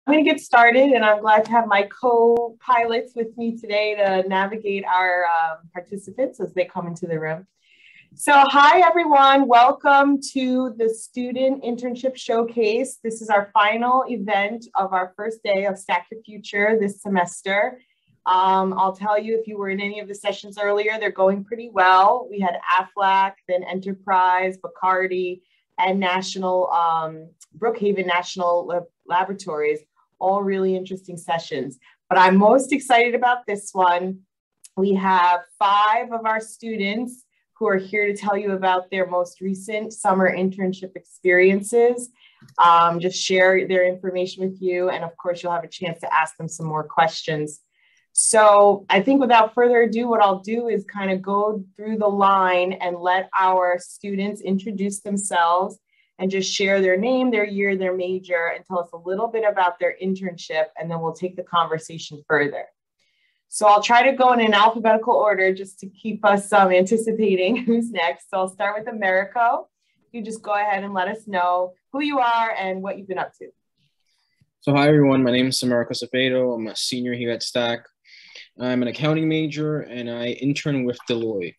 going to get started, and I'm glad to have my co-pilots with me today to navigate our participants as they come into the room. So hi, everyone. Welcome to the Student Internship Showcase. This is our final event of our first day of STAC Your Future this semester. I'll tell you, if you were in any of the sessions earlier, they're going pretty well. We had AFLAC, then Enterprise, Bacardi, and Brookhaven National Laboratories, all really interesting sessions. But I'm most excited about this one. We have 5 of our students who are here to tell you about their most recent summer internship experiences, just share their information with you. And of course, you'll have a chance to ask them some more questions. So I think without further ado, what I'll do is kind of go through the line and let our students introduce themselves and just share their name, their year, their major, and tell us a little bit about their internship, and then we'll take the conversation further. So I'll try to go in an alphabetical order just to keep us anticipating who's next. So I'll start with Samarico. You just go ahead and let us know who you are and what you've been up to. So hi everyone, my name is Samarico Cefedo. I'm a senior here at STAC. I'm an accounting major and I intern with Deloitte.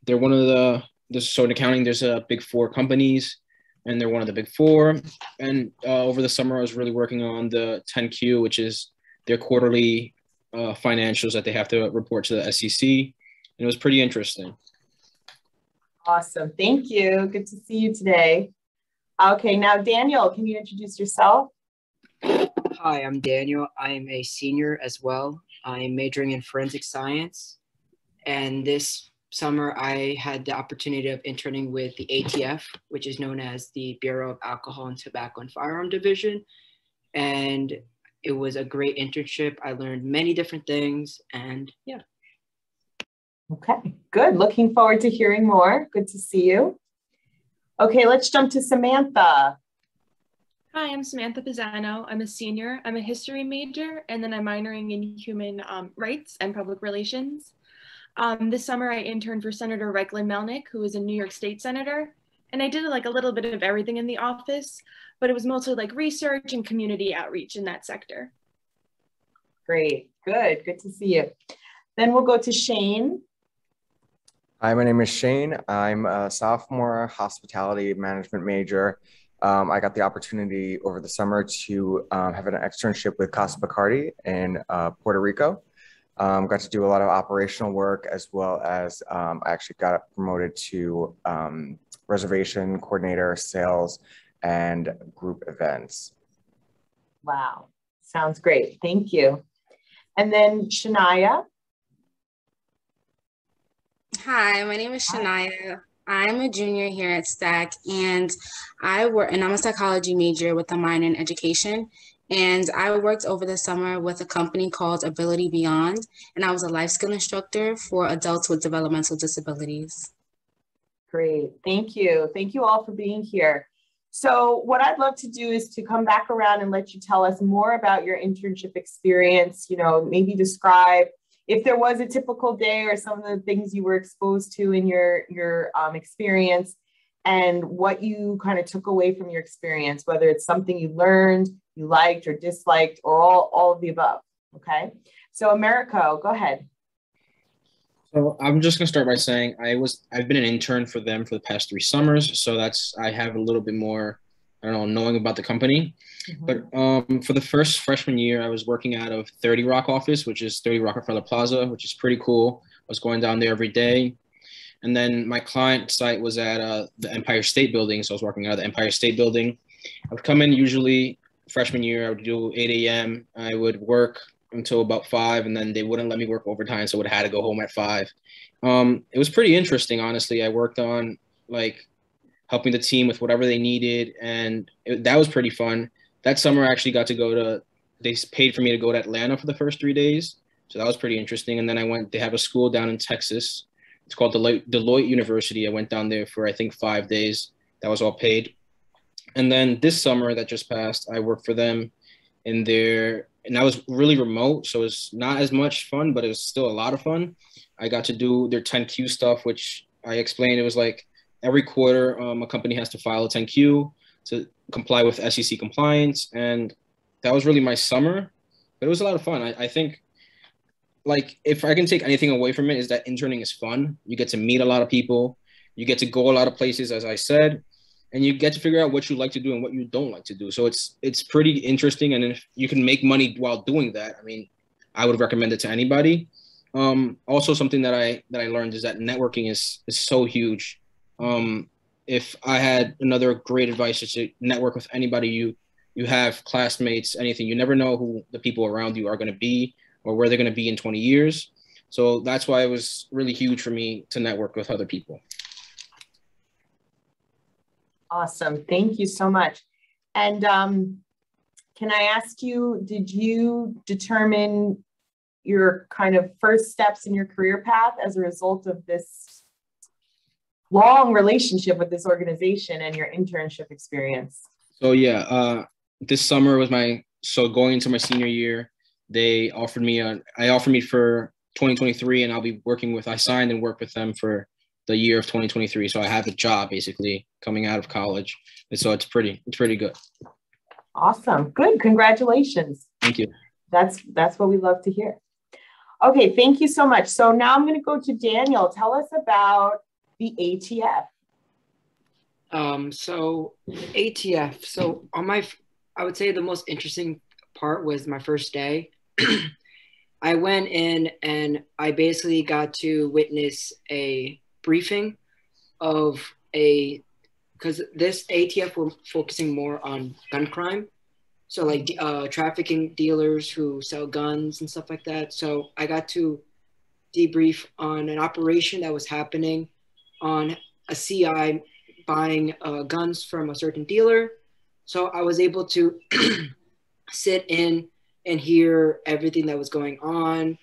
They're one of so in accounting, there's big 4 companies and they're one of the big 4. And over the summer, I was really working on the 10Q, which is their quarterly financials that they have to report to the SEC. And it was pretty interesting. Awesome. Thank you. Good to see you today. Okay, now Daniel, can you introduce yourself? Hi, I'm Daniel. I am a senior as well. I am majoring in forensic science. And this summer, I had the opportunity of interning with the ATF, which is known as the Bureau of Alcohol and Tobacco and Firearm Division. And it was a great internship. I learned many different things and yeah. Okay, good. Looking forward to hearing more. Good to see you. Okay, let's jump to Samantha. Hi, I'm Samantha Pizano. I'm a senior. I'm a history major, and then I'm minoring in human rights and public relations. This summer, I interned for Senator Reichlin Melnick, who is a New York State Senator. And I did like a little bit of everything in the office, but it was mostly like research and community outreach in that sector. Great, good to see you. Then we'll go to Shane. Hi, my name is Shane. I'm a sophomore hospitality management major. I got the opportunity over the summer to have an externship with Casa Bacardi in Puerto Rico. Got to do a lot of operational work as well as I actually got promoted to reservation coordinator, sales, and group events. Wow, sounds great. Thank you. And then Shania. Hi, my name is Shania. I'm a junior here at STAC, and I'm a psychology major with a minor in education. And I worked over the summer with a company called Ability Beyond, and I was a life skill instructor for adults with developmental disabilities. Great, thank you. Thank you all for being here. So what I'd love to do is to come back around and let you tell us more about your internship experience, maybe describe if there was a typical day or some of the things you were exposed to in your experience and what you kind of took away from your experience, whether it's something you learned, you liked or disliked, or all of the above, okay? So Samarico, go ahead. So I'm just gonna start by saying I've been an intern for them for the past 3 summers, so I have a little bit more, knowing about the company. Mm-hmm. But for the first freshman year, I was working out of 30 Rock office, which is 30 Rockefeller Plaza, which is pretty cool. I was going down there every day. And then my client site was at the Empire State Building, so I was working out of the Empire State Building. I would come in usually freshman year, I would do 8 a.m. I would work until about 5, and then they wouldn't let me work overtime, so I would have had to go home at 5. It was pretty interesting, honestly. I worked on helping the team with whatever they needed, and that was pretty fun. That summer I actually got to they paid for me to go to Atlanta for the first 3 days, so that was pretty interesting. And then they have a school down in Texas. It's called Deloitte University. I went down there for, I think, 5 days. That was all paid. And then this summer that just passed, I worked for them and that was really remote. So it's not as much fun, but it was still a lot of fun. I got to do their 10Q stuff, which I explained. It was like every quarter, a company has to file a 10Q to comply with SEC compliance. And that was really my summer, but it was a lot of fun. I think, like, if I can take anything away from it, is that interning is fun. You get to meet a lot of people. You get to go a lot of places, as I said, and you get to figure out what you like to do and what you don't like to do. So it's pretty interesting, and if you can make money while doing that, I mean, I would recommend it to anybody. Also, something that I learned is that networking is so huge. If I had another great advice, is to network with anybody you have, classmates, anything. You never know who the people around you are going to be or where they're going to be in 20 years. So that's why it was really huge for me to network with other people. Awesome. Thank you so much. And can I ask you, did you determine your kind of first steps in your career path as a result of this long relationship with this organization and your internship experience? So yeah, this summer was going into my senior year, they offered me for 2023, and I'll be I signed and worked with them for the year of 2023. So I have a job basically coming out of college. And so it's pretty good. Awesome. Good. Congratulations. Thank you. That's what we love to hear. Okay. Thank you so much. So now I'm going to go to Daniel. Tell us about the ATF. So ATF. So I would say the most interesting part was my first day. I went in and I basically got to witness a briefing because this ATF were focusing more on gun crime. So like trafficking dealers who sell guns and stuff like that. So I got to debrief on an operation that was happening on a CI buying guns from a certain dealer. So I was able to sit in and hear everything that was going on.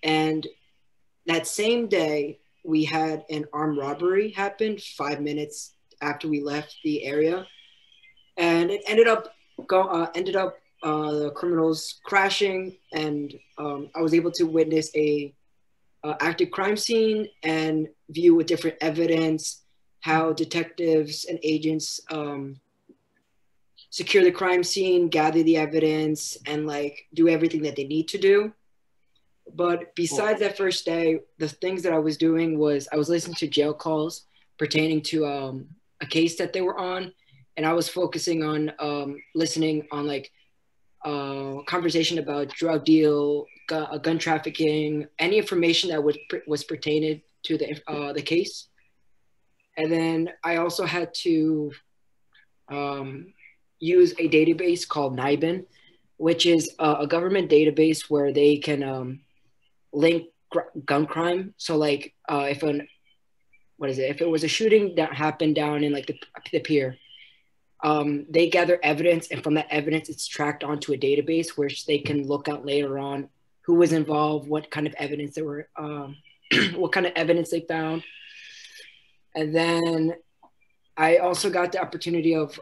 And that same day, we had an armed robbery happen 5 minutes after we left the area. And it ended up the criminals crashing, and I was able to witness a active crime scene and view with different evidence how detectives and agents secure the crime scene, gather the evidence, and like do everything that they need to do. But besides that first day, the things that I was doing was I was listening to jail calls pertaining to a case that they were on, and I was focusing on listening on like conversation about drug deal, gun trafficking, any information that was pertaining to the case. And then I also had to use a database called NIBIN, which is a government database where they can link gun crime. So like if it was a shooting that happened down in like the pier, they gather evidence, and from that evidence it's tracked onto a database where they can look out later on who was involved, what kind of evidence what kind of evidence they found. And then I also got the opportunity of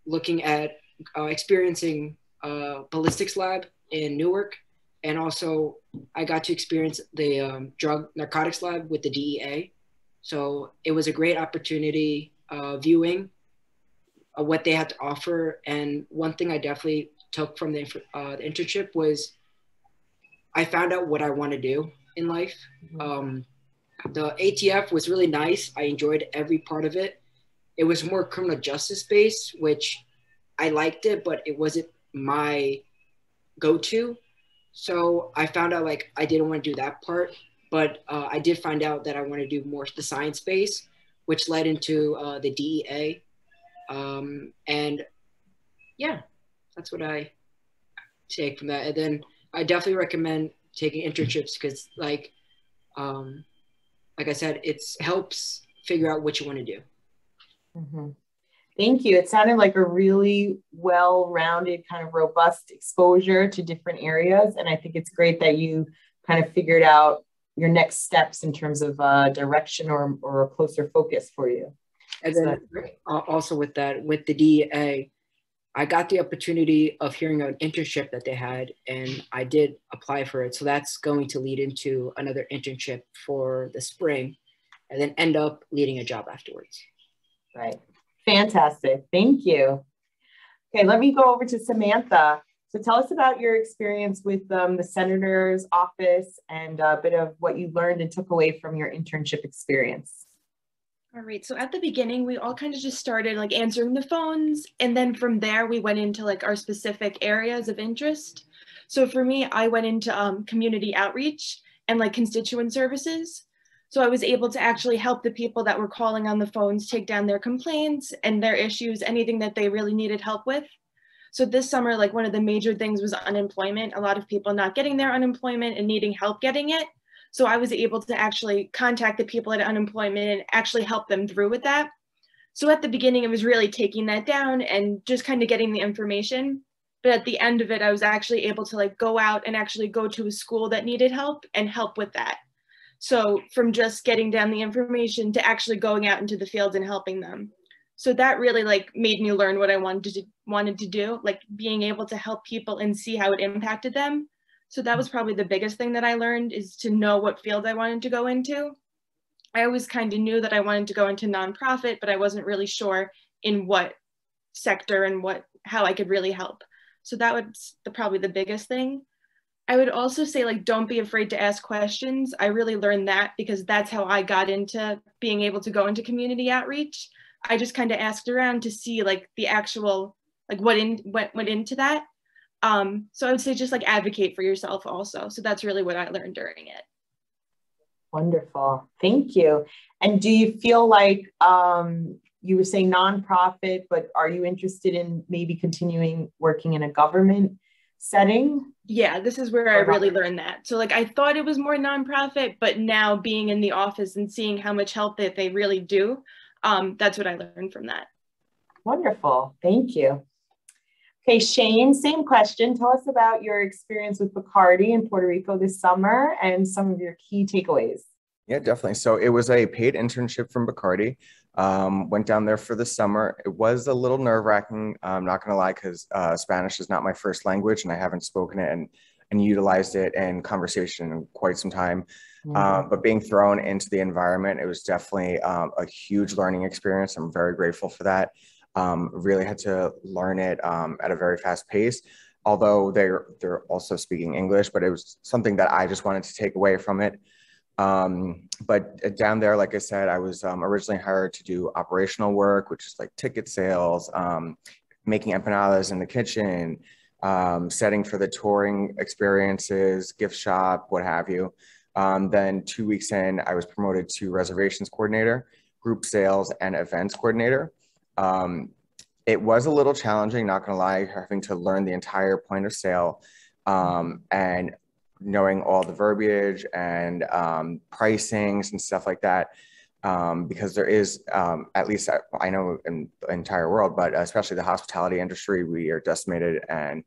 looking at experiencing ballistics lab in Newark. And also I got to experience the drug narcotics lab with the DEA. So it was a great opportunity viewing what they had to offer. And one thing I definitely took from the internship was I found out what I want to do in life. Mm-hmm. The ATF was really nice. I enjoyed every part of it. It was more criminal justice based, which I liked it, but it wasn't my go-to. So I found out like I didn't want to do that part, but I did find out that I want to do more the science base, which led into the DEA. And yeah, that's what I take from that. And then I definitely recommend taking internships because like I said, it helps figure out what you want to do. Mm-hmm. Thank you. It sounded like a really well-rounded, kind of robust exposure to different areas. And I think it's great that you kind of figured out your next steps in terms of direction or a closer focus for you. And then also with the DEA, I got the opportunity of hearing an internship that they had, and I did apply for it. So that's going to lead into another internship for the spring and then end up leading a job afterwards. Right. Fantastic. Thank you. Okay, let me go over to Samantha. So tell us about your experience with the senator's office and a bit of what you learned and took away from your internship experience. All right, so at the beginning, we all kind of just started like answering the phones. And then from there, we went into like our specific areas of interest. So for me, I went into community outreach and like constituent services. So I was able to actually help the people that were calling on the phones take down their complaints and their issues, anything that they really needed help with. So this summer, like one of the major things was unemployment, a lot of people not getting their unemployment and needing help getting it. So I was able to actually contact the people at unemployment and actually help them through with that. So at the beginning, it was really taking that down and just kind of getting the information. But at the end of it, I was actually able to like go out and actually go to a school that needed help and help with that. So from just getting down the information to actually going out into the field and helping them. So that really like made me learn what I wanted to do, like being able to help people and see how it impacted them. So that was probably the biggest thing that I learned, is to know what field I wanted to go into. I always kind of knew that I wanted to go into nonprofit, but I wasn't really sure in what sector and how I could really help. So that was probably the biggest thing. I would also say, like, don't be afraid to ask questions. I really learned that because that's how I got into being able to go into community outreach. I just kind of asked around to see like the actual, like what went into that. So I would say just like advocate for yourself also. So that's really what I learned during it. Wonderful. Thank you. And do you feel like you were saying nonprofit, but are you interested in maybe continuing working in a government setting? Yeah, this is where I really learned that. So like I thought it was more nonprofit, but now being in the office and seeing how much help that they really do, that's what I learned from that. Wonderful. Thank you. Okay, Shane, same question. Tell us about your experience with Bacardi in Puerto Rico this summer and some of your key takeaways. Yeah, definitely. So it was a paid internship from Bacardi. Went down there for the summer. It was a little nerve-wracking, I'm not going to lie, because Spanish is not my first language and I haven't spoken it and utilized it in conversation in quite some time. But being thrown into the environment, it was definitely a huge learning experience. I'm very grateful for that. Really had to learn it at a very fast pace, although they're also speaking English, but it was something that I just wanted to take away from it. But down there, like I said, I was originally hired to do operational work, which is like ticket sales, making empanadas in the kitchen, setting for the touring experiences, gift shop, what have you. Then 2 weeks in, I was promoted to reservations coordinator, group sales, and events coordinator. It was a little challenging, not gonna lie, having to learn the entire point of sale and knowing all the verbiage and pricings and stuff like that, because there is, at least I know in the entire world, but especially the hospitality industry, we are decimated and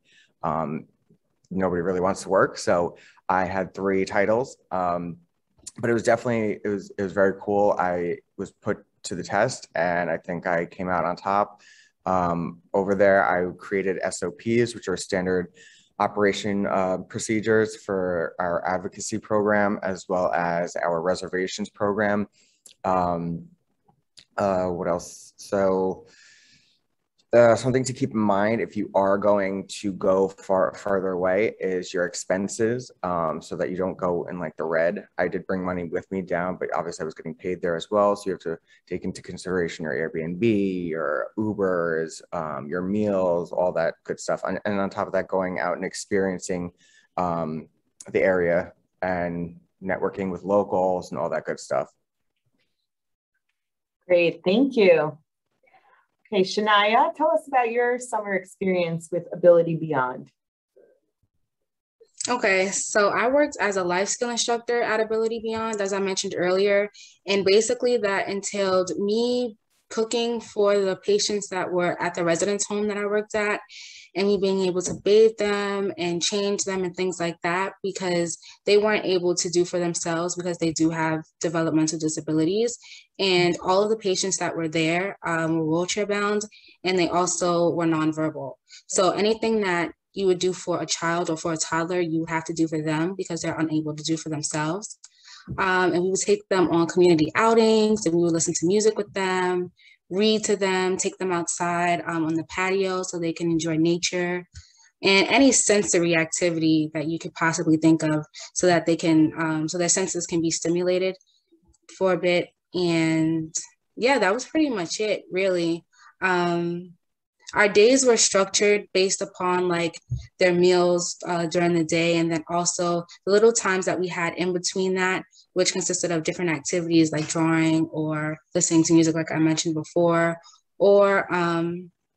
nobody really wants to work. So I had 3 titles, but it was definitely, it was very cool. I was put to the test and I think I came out on top. Over there, I created SOPs, which are standard operation procedures for our advocacy program, as well as our reservations program. What else? So something to keep in mind if you are going to go farther away is your expenses, so that you don't go in like the red. I did bring money with me down, but obviously I was getting paid there as well. So you have to take into consideration your Airbnb, your Ubers, your meals, all that good stuff. And on top of that, going out and experiencing the area and networking with locals and all that good stuff. Great, thank you. Okay, Shania, tell us about your summer experience with Ability Beyond. Okay, so I worked as a life skill instructor at Ability Beyond, as I mentioned earlier, and basically that entailed me cooking for the patients that were at the residence home that I worked at, and me being able to bathe them and change them and things like that, because they weren't able to do for themselves because they do have developmental disabilities. And all of the patients that were there were wheelchair bound, and they also were nonverbal. So anything that you would do for a child or for a toddler, you have to do for them because they're unable to do for themselves. And we would take them on community outings, and we would listen to music with them. read to them, take them outside on the patio so they can enjoy nature, and any sensory activity that you could possibly think of so that they can, so their senses can be stimulated for a bit. And yeah, that was pretty much it, really. Our days were structured based upon like their meals during the day, and then also the little times that we had in between that, which consisted of different activities like drawing or listening to music, like I mentioned before, or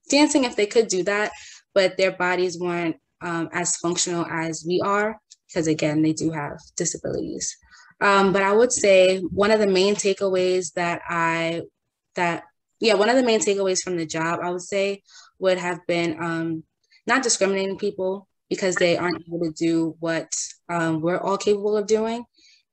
dancing if they could do that, but their bodies weren't as functional as we are, because again, they do have disabilities. But I would say one of the main takeaways one of the main takeaways from the job, I would say, would have been not discriminating people because they aren't able to do what we're all capable of doing.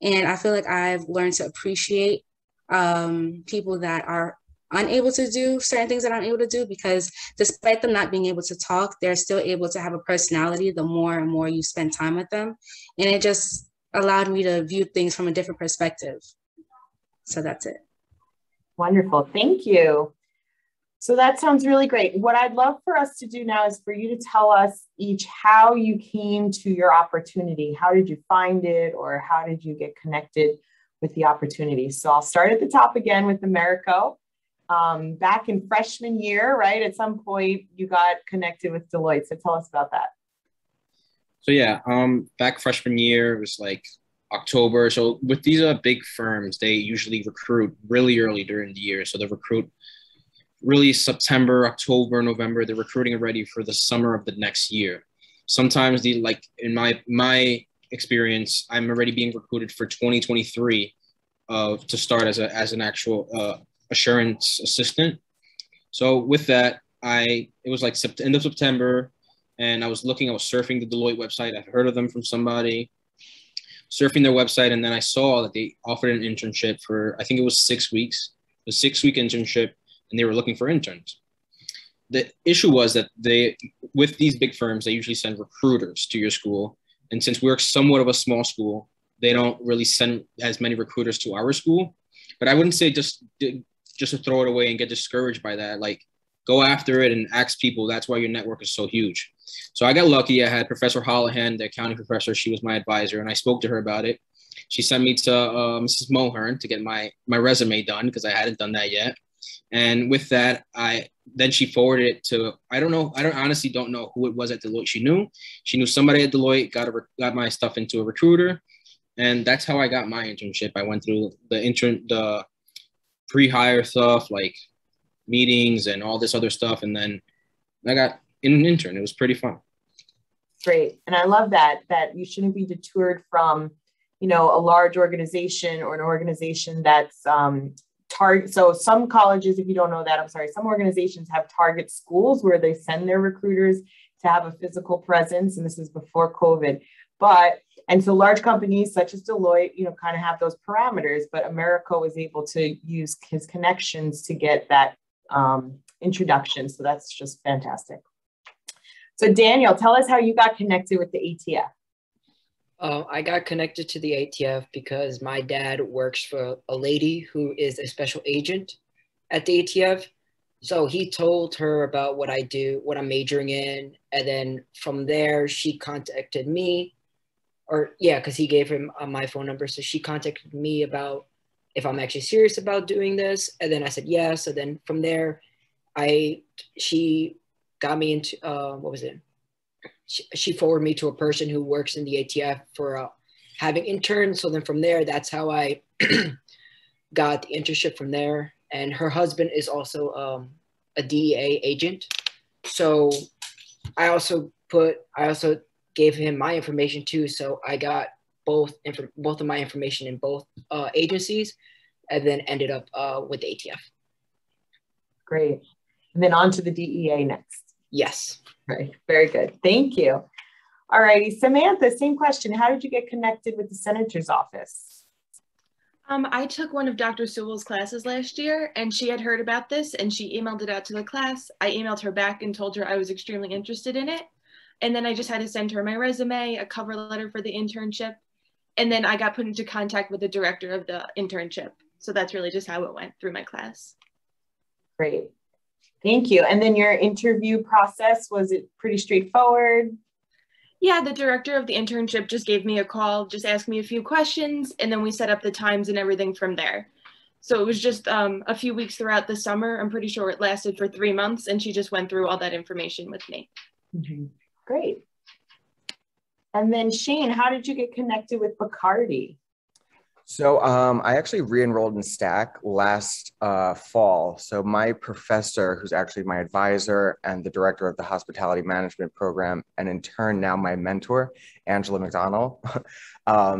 And I feel like I've learned to appreciate people that are unable to do certain things that I'm able to do, because despite them not being able to talk, they're still able to have a personality the more and more you spend time with them. And it just allowed me to view things from a different perspective. So that's it. Wonderful. Thank you. So that sounds really great. What I'd love for us to do now is for you to tell us each how you came to your opportunity. How did you find it, or how did you get connected with the opportunity? So I'll start at the top again with Samarico. Back in freshman year, right? At some point you got connected with Deloitte. So tell us about that. So yeah, back freshman year, it was like October. So with these big firms, they usually recruit really early during the year. So they recruit really September, October, November. They're recruiting already for the summer of the next year. Sometimes in my experience, I'm already being recruited for 2023 to start as an actual assurance assistant. So with that, it was like end of September, and I was surfing the Deloitte website. I've heard of them from somebody, surfing their website, and then I saw that they offered an internship for, I think it was 6 weeks, a 6-week internship, and they were looking for interns. The issue was that with these big firms, they usually send recruiters to your school. And since we're somewhat of a small school, they don't really send as many recruiters to our school. But I wouldn't say just to throw it away and get discouraged by that. Like, go after it and ask people. That's why your network is so huge. So I got lucky. I had Professor Hollahan, the accounting professor. She was my advisor, and I spoke to her about it. She sent me to Mrs. Mohern to get my resume done, because I hadn't done that yet. And with that, then she forwarded it to, I honestly don't know who it was at Deloitte. She knew somebody at Deloitte, got my stuff into a recruiter. And that's how I got my internship. I went through the pre-hire stuff, like meetings and all this other stuff. And then I got an intern. It was pretty fun. Great. And I love that you shouldn't be detoured from, a large organization or an organization that's target. So some colleges, if you don't know that, some organizations have target schools where they send their recruiters to have a physical presence. And this is before COVID. And so large companies such as Deloitte, kind of have those parameters, but Samarico was able to use his connections to get that introduction. So that's just fantastic. So Daniel, tell us how you got connected with the ATF. I got connected to the ATF because my dad works for a lady who is a special agent at the ATF. So he told her about what I do, what I'm majoring in. And then from there, she contacted me. Because he gave him my phone number. So she contacted me about if I'm actually serious about doing this. And then I said yes. And then from there, she got me into, she forwarded me to a person who works in the ATF for having interns. So then from there, that's how I got the internship from there. And her husband is also a DEA agent. So I also gave him my information too. So I got both of my information in both agencies, and then ended up with the ATF. Great. And then on to the DEA next. Yes. Right. Very good. Thank you. All righty. Samantha, same question. How did you get connected with the senator's office? I took one of Dr. Sewell's classes last year, and she had heard about this, and she emailed it out to the class. I emailed her back and told her I was extremely interested in it. And then I just had to send her my resume, a cover letter for the internship. And then I got put into contact with the director of the internship. So that's really just how it went through my class. Great. Thank you. And then your interview process, was it pretty straightforward? Yeah, the director of the internship just gave me a call, just asked me a few questions, and then we set up the times and everything from there. So it was just a few weeks throughout the summer. I'm pretty sure it lasted for 3 months, and she just went through all that information with me. Mm-hmm. Great. And then Shane, how did you get connected with Bacardi? So I actually re-enrolled in STAC last fall. So my professor, who's actually my advisor and the director of the hospitality management program, and in turn now my mentor, Angela McDonald,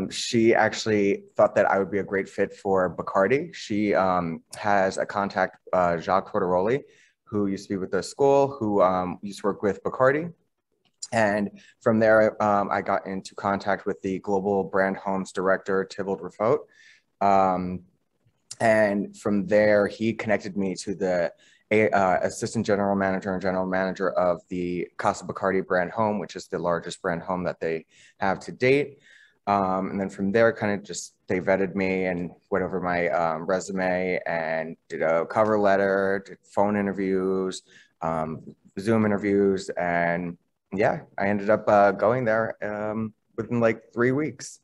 she actually thought that I would be a great fit for Bacardi. She has a contact, Jacques Tortoroli, who used to be with the school, who used to work with Bacardi. And from there, I got into contact with the global brand homes director, Thibault Refaut. And from there, he connected me to the assistant general manager and general manager of the Casa Bacardi brand home, which is the largest brand home that they have to date. And then from there, kind of just they vetted me and went over my resume and did a cover letter, did phone interviews, Zoom interviews, and yeah, I ended up going there within like 3 weeks.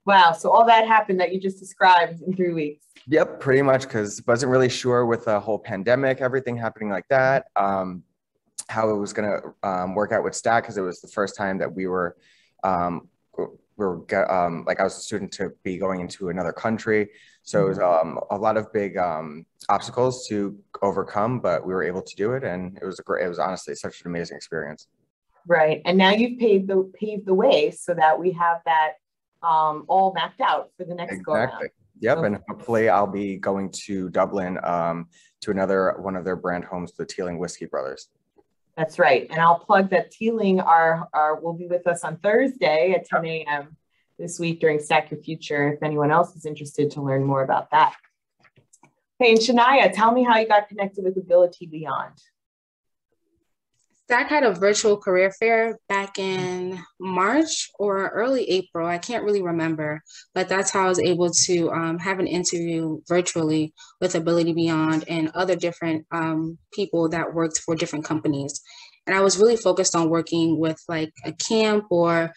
Wow. So all that happened that you just described in 3 weeks. Yep, pretty much, because wasn't really sure with the whole pandemic, everything happening like that, how it was going to work out with STAC, because it was the first time that we were like I was a student to be going into another country. So it was a lot of big obstacles to overcome, but we were able to do it. And it was honestly such an amazing experience. Right. And now you've paved the way so that we have that all mapped out for the next go around. Yep. Okay. And hopefully I'll be going to Dublin to one of their brand homes, the Teeling Whiskey Brothers. That's right. And I'll plug that Teeling will be with us on Thursday at 10 a.m. this week during Stack Your Future, if anyone else is interested to learn more about that. Okay, and Shania, tell me how you got connected with Ability Beyond. STAC had a virtual career fair back in March or early April. I can't really remember, but that's how I was able to have an interview virtually with Ability Beyond and other different people that worked for different companies. And I was really focused on working with like a camp or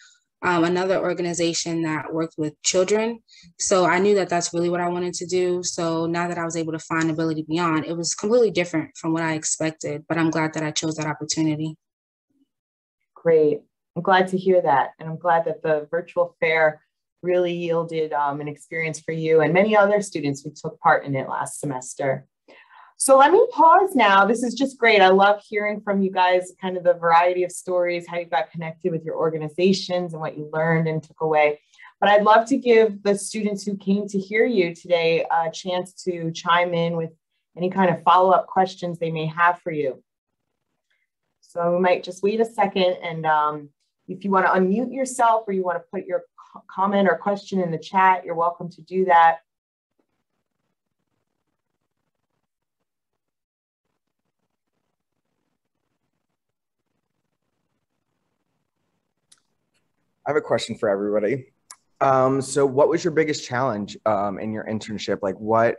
another organization that worked with children. So I knew that that's really what I wanted to do. So now that I was able to find Ability Beyond, it was completely different from what I expected, but I'm glad that I chose that opportunity. Great. I'm glad to hear that. And I'm glad that the virtual fair really yielded an experience for you and many other students who took part in it last semester. So let me pause now. This is just great. I love hearing from you guys, kind of the variety of stories, how you got connected with your organizations and what you learned and took away. But I'd love to give the students who came to hear you today a chance to chime in with any kind of follow-up questions they may have for you. So we might just wait a second, and if you want to unmute yourself or you want to put your comment or question in the chat, you're welcome to do that. I have a question for everybody. So what was your biggest challenge in your internship? Like what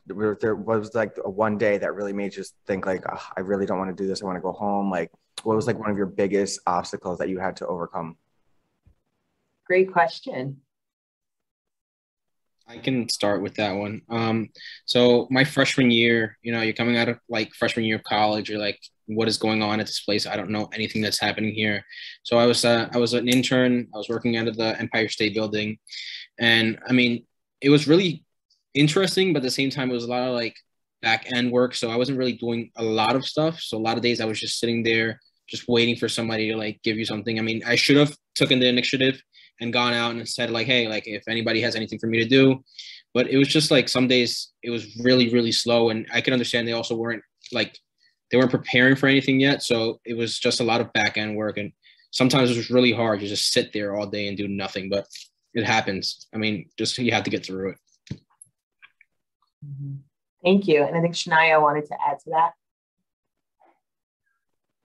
was like one day that really made you think like, oh, I really don't want to do this. I want to go home. Like what was like one of your biggest obstacles that you had to overcome? Great question. I can start with that one. So my freshman year, you're coming out of like freshman year of college. You're like, what is going on at this place? I don't know anything that's happening here. So I was an intern. I was working out of the Empire State Building, and I mean, it was really interesting, but at the same time, it was a lot of like back end work. So I wasn't really doing a lot of stuff. So a lot of days I was just sitting there, just waiting for somebody to like give you something. I mean, I should have taken the initiative and gone out and said like, hey, like if anybody has anything for me to do. But it was just like some days it was really, really slow. And I can understand they also weren't preparing for anything yet. So it was just a lot of back end work. And sometimes it was really hard to just sit there all day and do nothing, but it happens. I mean, just you have to get through it. Thank you. And I think Shania wanted to add to that.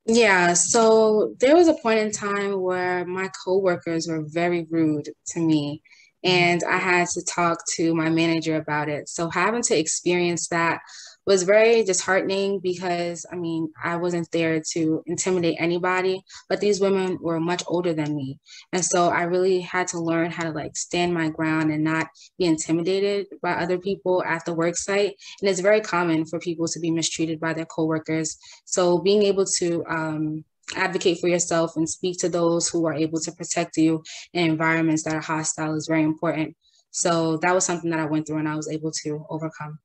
Yeah, so there was a point in time where my coworkers were very rude to me, and I had to talk to my manager about it. So having to experience that was very disheartening because, I mean, I wasn't there to intimidate anybody, but these women were much older than me. And so I really had to learn how to like stand my ground and not be intimidated by other people at the work site. And it's very common for people to be mistreated by their coworkers. So being able to advocate for yourself and speak to those who are able to protect you in environments that are hostile is very important. So that was something that I went through and I was able to overcome.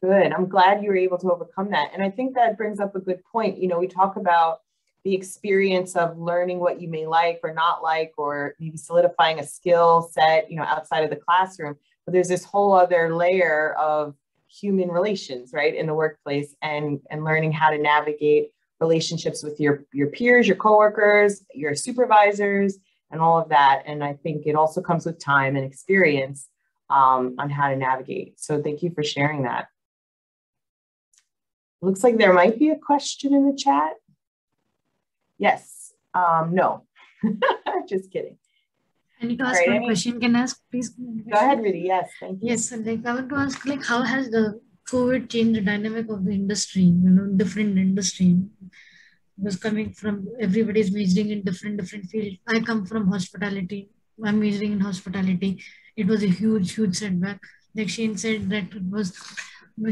Good. I'm glad you were able to overcome that. And I think that brings up a good point. You know, we talk about the experience of learning what you may like or not like, or maybe solidifying a skill set, you know, outside of the classroom. But there's this whole other layer of human relations, right, in the workplace, and learning how to navigate relationships with your peers, your coworkers, your supervisors, and all of that. And I think it also comes with time and experience on how to navigate. So thank you for sharing that. Looks like there might be a question in the chat. Yes. No. Just kidding. I need to ask one question. Can I ask, please? Go ahead, Riti. Yes, thank you. Yes, like I want to ask, like, how has the COVID changed the dynamic of the industry? You know, different industry. Because coming from, everybody's majoring in different fields. I come from hospitality. I'm majoring in hospitality. It was a huge setback. Like Shane said, that it was,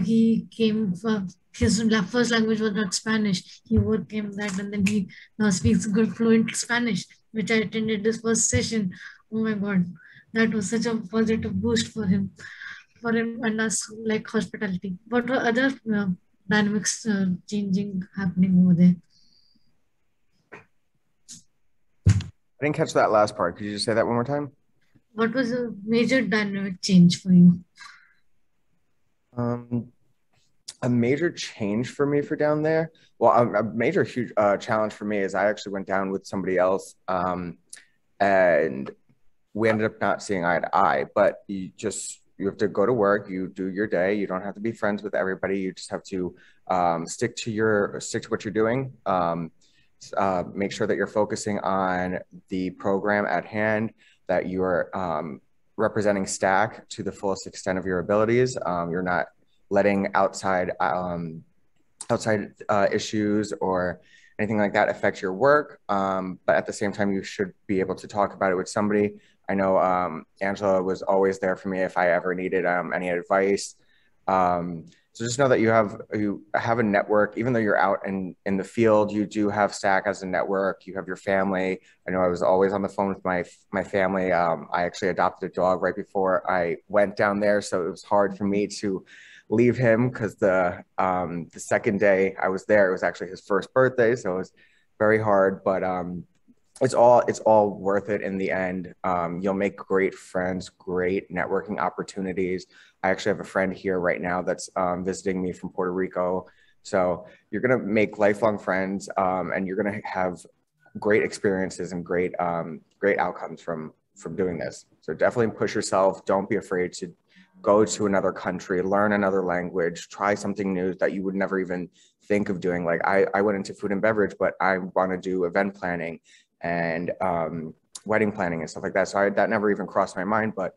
he came from, his first language was not Spanish. He overcame that, and then he now speaks good fluent Spanish, which I attended this first session. Oh my God, that was such a positive boost for him and us, like hospitality. What were other dynamics changing, happening over there? I didn't catch that last part. Could you just say that one more time? What was a major dynamic change for you? A major change for me for down there. Well, a major huge challenge for me is I actually went down with somebody else, and we ended up not seeing eye to eye. But you have to go to work. You do your day. You don't have to be friends with everybody. You just have to stick to what you're doing. Make sure that you're focusing on the program at hand, that you're representing STAC to the fullest extent of your abilities. You're not letting outside issues or anything like that affect your work. But at the same time, you should be able to talk about it with somebody. I know Angela was always there for me if I ever needed any advice. So just know that you have a network. Even though you're out in the field, you do have STAC as a network. You have your family. I know I was always on the phone with my family. I actually adopted a dog right before I went down there, so it was hard for me to leave him, because the second day I was there, it was actually his first birthday, so it was very hard. But it's all worth it in the end. You'll make great friends, great networking opportunities. I actually have a friend here right now that's visiting me from Puerto Rico. So you're gonna make lifelong friends, and you're gonna have great experiences and great outcomes from doing this. So definitely push yourself. Don't be afraid to go to another country, learn another language, try something new that you would never even think of doing. Like I went into food and beverage, but I want to do event planning and wedding planning and stuff like that. So that never even crossed my mind, but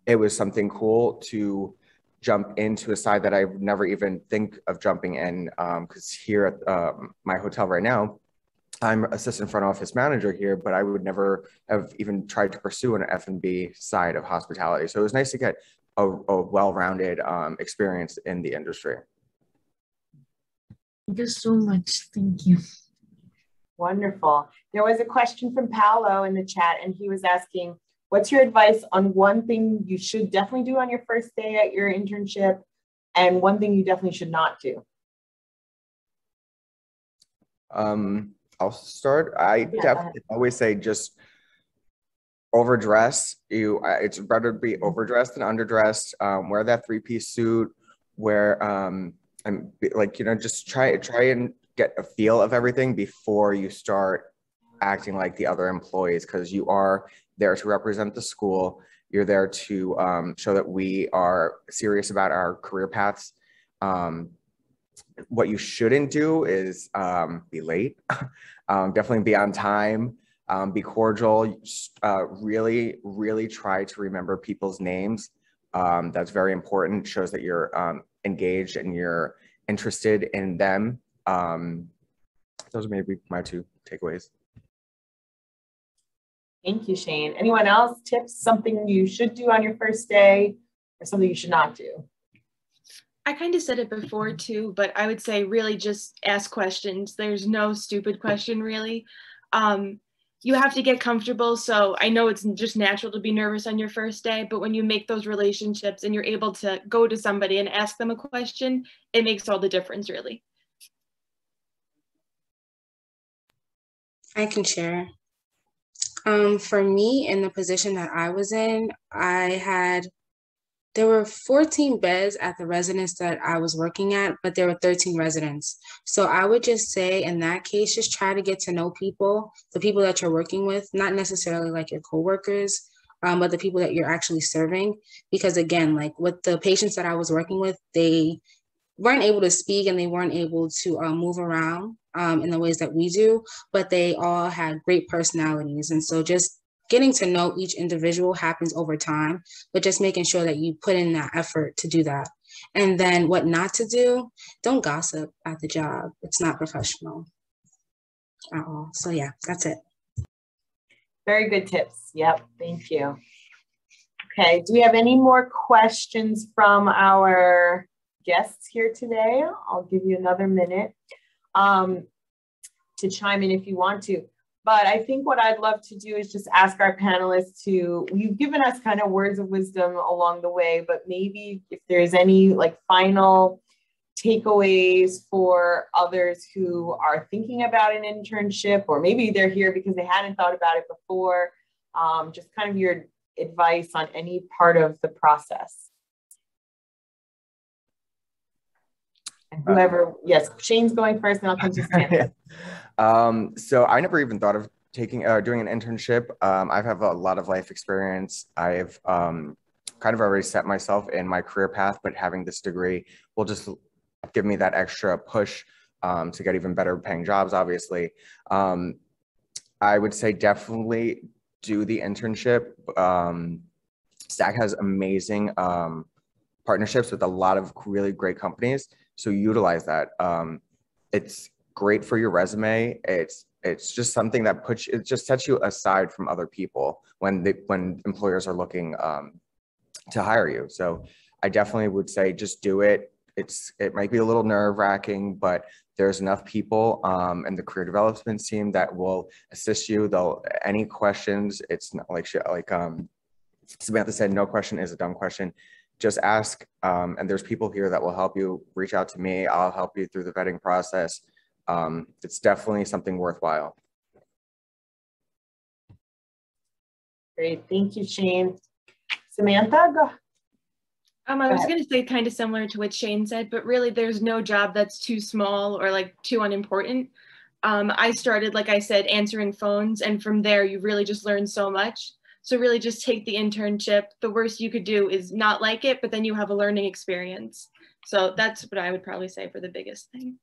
it was something cool to jump into a side that I would never even think of jumping in. Because here at my hotel right now, I'm assistant front office manager here, but I would never have even tried to pursue an F&B side of hospitality. So it was nice to get a well-rounded experience in the industry. Thank you so much. Thank you. Wonderful. There was a question from Paolo in the chat, and he was asking, what's your advice on one thing you should definitely do on your first day at your internship, and one thing you definitely should not do? I'll start. I definitely always say just overdress. It's better to be overdressed than underdressed. Wear that three-piece suit. Just try and get a feel of everything before you start acting like the other employees, because you are there to represent the school. You're there to show that we are serious about our career paths. What you shouldn't do is be late. Definitely be on time. Be cordial. Really, really try to remember people's names. That's very important. It shows that you're engaged and you're interested in them. Those are maybe my two takeaways. Thank you, Shane. Anyone else? Tips, something you should do on your first day or something you should not do? I kind of said it before too, but I would say really just ask questions. There's no stupid question really. You have to get comfortable. So I know it's just natural to be nervous on your first day, but when you make those relationships and you're able to go to somebody and ask them a question, it makes all the difference really. I can share. For me, in the position that I was in, there were 14 beds at the residence that I was working at, but there were 13 residents. So I would just say in that case, just try to get to know people, the people that you're working with, not necessarily like your coworkers, but the people that you're actually serving. Because again, like with the patients that I was working with, they weren't able to speak and they weren't able to move around in the ways that we do, but they all had great personalities. And so just getting to know each individual happens over time, but just making sure that you put in that effort to do that. And then what not to do, don't gossip at the job. It's not professional at all. So yeah, that's it. Very good tips. Yep, thank you. Okay, do we have any more questions from our guests here today? I'll give you another minute to chime in if you want to. But I think what I'd love to do is just ask our panelists you've given us kind of words of wisdom along the way, but maybe if there's any like final takeaways for others who are thinking about an internship, or maybe they're here because they hadn't thought about it before, just kind of your advice on any part of the process. And whoever, yes, Shane's going first, and I'll come to Samantha. So I never even thought of doing an internship. I have a lot of life experience. I've kind of already set myself in my career path, but having this degree will just give me that extra push to get even better paying jobs, obviously. I would say definitely do the internship. STAC has amazing partnerships with a lot of really great companies. So utilize that. It's great for your resume. It's just something that it just sets you aside from other people when employers are looking to hire you. So I definitely would say just do it. It might be a little nerve-wracking, but there's enough people in the career development team that will assist you. Any questions, it's not like Samantha said, no question is a dumb question. Just ask, and there's people here that will help you. Reach out to me. I'll help you through the vetting process. It's definitely something worthwhile. Great, thank you, Shane. Samantha, go. I was going to say kind of similar to what Shane said, but really there's no job that's too small or like too unimportant. I started, like I said, answering phones, and from there you really just learn so much. So really just take the internship. The worst you could do is not like it, but then you have a learning experience. So that's what I would probably say for the biggest thing.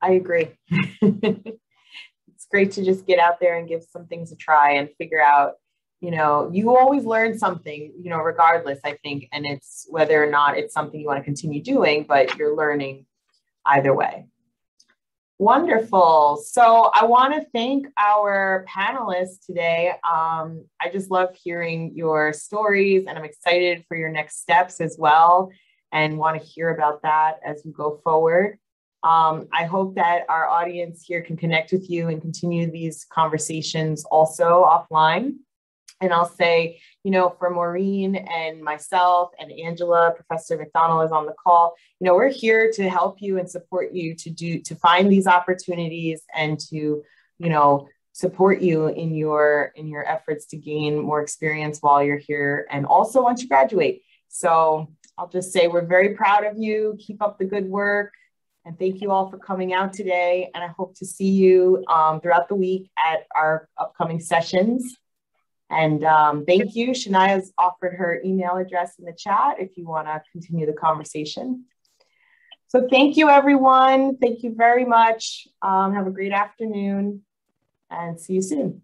I agree. It's great to just get out there and give some things a try and figure out, you always learn something, regardless, I think, and it's whether or not it's something you want to continue doing, but you're learning either way. Wonderful. So I want to thank our panelists today. I just love hearing your stories, and I'm excited for your next steps as well, and want to hear about that as we go forward. I hope that our audience here can connect with you and continue these conversations also offline. And I'll say, for Maureen and myself and Angela, Professor McDonald is on the call, we're here to help you and support you to find these opportunities and to, support you in your efforts to gain more experience while you're here and also once you graduate. So I'll just say we're very proud of you. Keep up the good work. And thank you all for coming out today. And I hope to see you throughout the week at our upcoming sessions. And thank you. Shania's offered her email address in the chat if you want to continue the conversation. So thank you, everyone. Thank you very much. Have a great afternoon and see you soon.